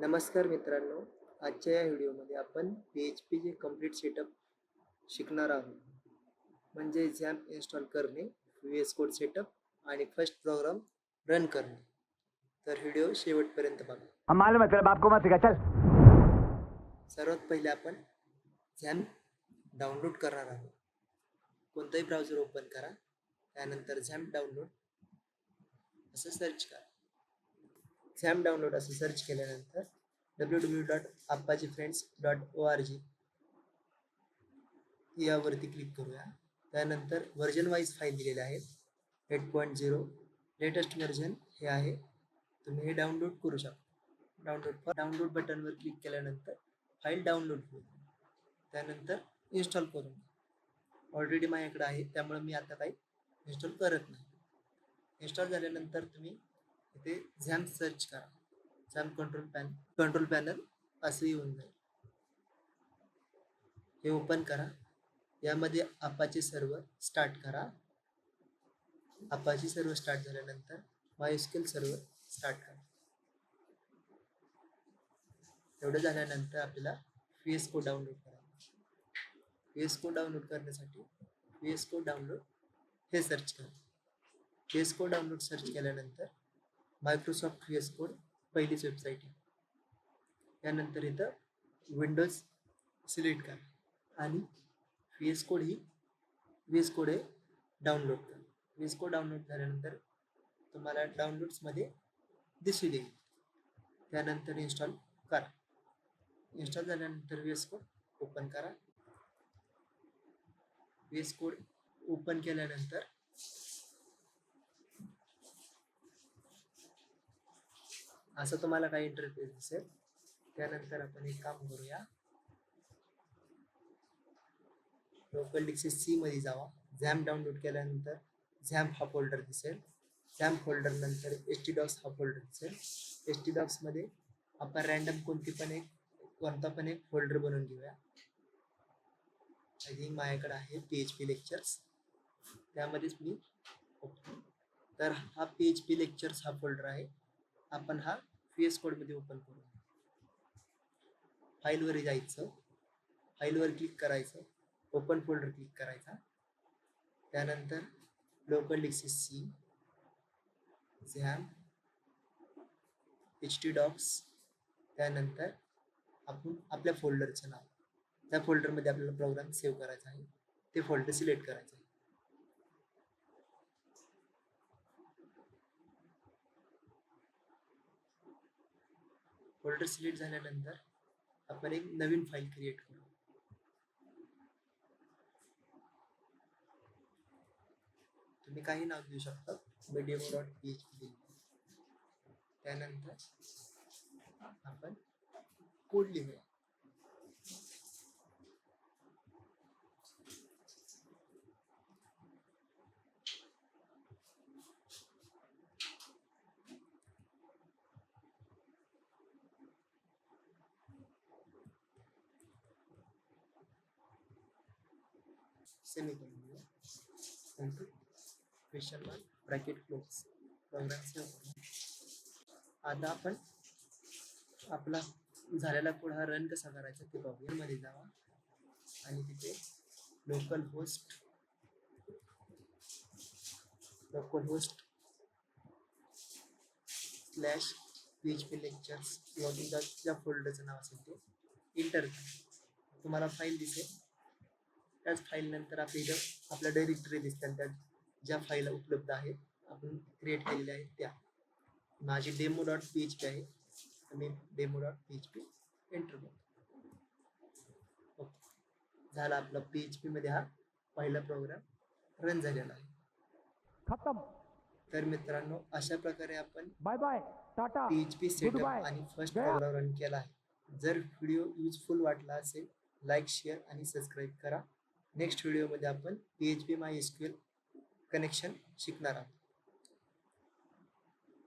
नमस्कार मित्रांनो, आजच्या या व्हिडिओमध्ये आपण PHPचे कंप्लीट सेटअप शिकणार आहोत. म्हणजे झॅम्प इन्स्टॉल करणे, VS कोड सेटअप आणि फर्स्ट प्रोग्राम रन करणे. तर व्हिडिओ शेवटपर्यंत बघा. हम मालूम है तेरे बाप को मत सिखा चल. सर्वात पहिले आपण झॅम्प डाउनलोड करणार आहोत. कोणताही ब्राउझर ओपन करा, त्यानंतर झॅम्प डाउनलोड असं सर्च करा. झॅम्प डाउनलोड असं सर्च केल्यानंतर www.apachefriends.org यावरती क्लिक करूया. त्यानंतर व्हर्जन वाईज फाईल दिलेले आहेत. 8.0 लेटेस्ट व्हर्जन हे आहे. तुम्ही हे डाउनलोड करू शकता. डाउनलोड बटनवर क्लिक केल्यानंतर फाईल डाउनलोड होईल. त्यानंतर इन्स्टॉल करून ऑलरेडी माझ्याकडे आहे, त्यामुळे मी आता काही इन्स्टॉल करत नाही. इन्स्टॉल झाल्यानंतर तुम्ही इथे झॅम्प सर्च करा. झॅम्प कंट्रोल पॅनल असं येऊन जाईल. हे ओपन करा. यामध्ये अपाचे सर्व्हर स्टार्ट करा. अपाचे सर्व्हर स्टार्ट झाल्यानंतर MySQL सर्व्हर स्टार्ट करा. एवढं झाल्यानंतर आपल्याला VS कोड डाउनलोड करायचा. VS कोड डाउनलोड करण्यासाठी VS कोड डाउनलोड हे सर्च करा. VS कोड डाउनलोड सर्च केल्यानंतर मायक्रोसॉफ्ट VS कोड पहिलीच वेबसाईट आहे. त्यानंतर इथं विंडोज सिलेक्ट करा आणि VS कोड हे डाउनलोड करा. VS कोड डाउनलोड झाल्यानंतर तुम्हाला डाउनलोड्समध्ये दिसू देईल. त्यानंतर इन्स्टॉल करा. इन्स्टॉल झाल्यानंतर VS कोड ओपन करा. VS कोड ओपन केल्यानंतर असं तुम्हाला काही इंटरफेस दिसेल. त्यानंतर आपण एक काम करूया. लोकल डिस्क C मध्ये जावा. झॅम्प डाउनलोड केल्यानंतर झॅम्प हा फोल्डर दिसेल. झॅम्प फोल्डर नंतर htdocs हा फोल्डर दिसेल. htdocs मध्ये आपण रँडम कोणता पण एक फोल्डर बनवून घेऊया. आय थिंक माझ्याकडे आहे PHP लेक्चर्स, त्यामध्येच मी तर हा PHP लेक्चर्स हा फोल्डर आहे. आपण हा VS कोड मध्ये ओपन करू. फाईलवर जायचं, फाईलवर क्लिक करायचं, ओपन फोल्डर क्लिक करायचा. त्यानंतर लोकल डिस्क C, झॅम्प, htdocs, त्यानंतर आपण आपल्या फोल्डरचं नाव, त्या फोल्डरमध्ये आपल्याला प्रोग्राम सेव्ह करायचा आहे, ते फोल्डर सिलेक्ट करायचं आहे. फोल्डर सिलेक्ट झाल्यानंतर आपण एक नवीन फाईल क्रिएट करू. तुम्ही काही नाव देऊ शकता. demo.php. त्यानंतर आपण कोड लिहूया. सेमीकोलन नंतर question mark bracket close. Program save करू. आता आपण आपला झालेला कोड हा रन कसा करायचा ते बघूया. मध्ये जावा आणि तिथे लोकल होस्ट /PHP lectures ज्या फोल्डरचं नाव असेल ते इंटर करा. तुम्हाला फाईल दिसेल. त्याच फाईल नंतर आपल्या डायरेक्टरी दिसतात, त्यात ज्या फाईल उपलब्ध आहेत आपण क्रिएट केलेल्या आहेत त्या. माझी demo.php आहे, मी demo.php एंटर करतो. ओके, झाला. आपला PHP मध्ये हा पहिला प्रोग्राम रन झालेला आहे. खत्म. तर मित्रांनो, अशा प्रकारे आपण bye bye tata PHP setup आणि फर्स्ट प्रोग्राम रन केला आहे. जर व्हिडिओ युजफुल वाटला असेल, लाईक, शेअर आणि सबस्क्राईब करा. नेक्स्ट व्हिडिओमध्ये आपण PHP MySQL कनेक्शन शिकणार आहोत.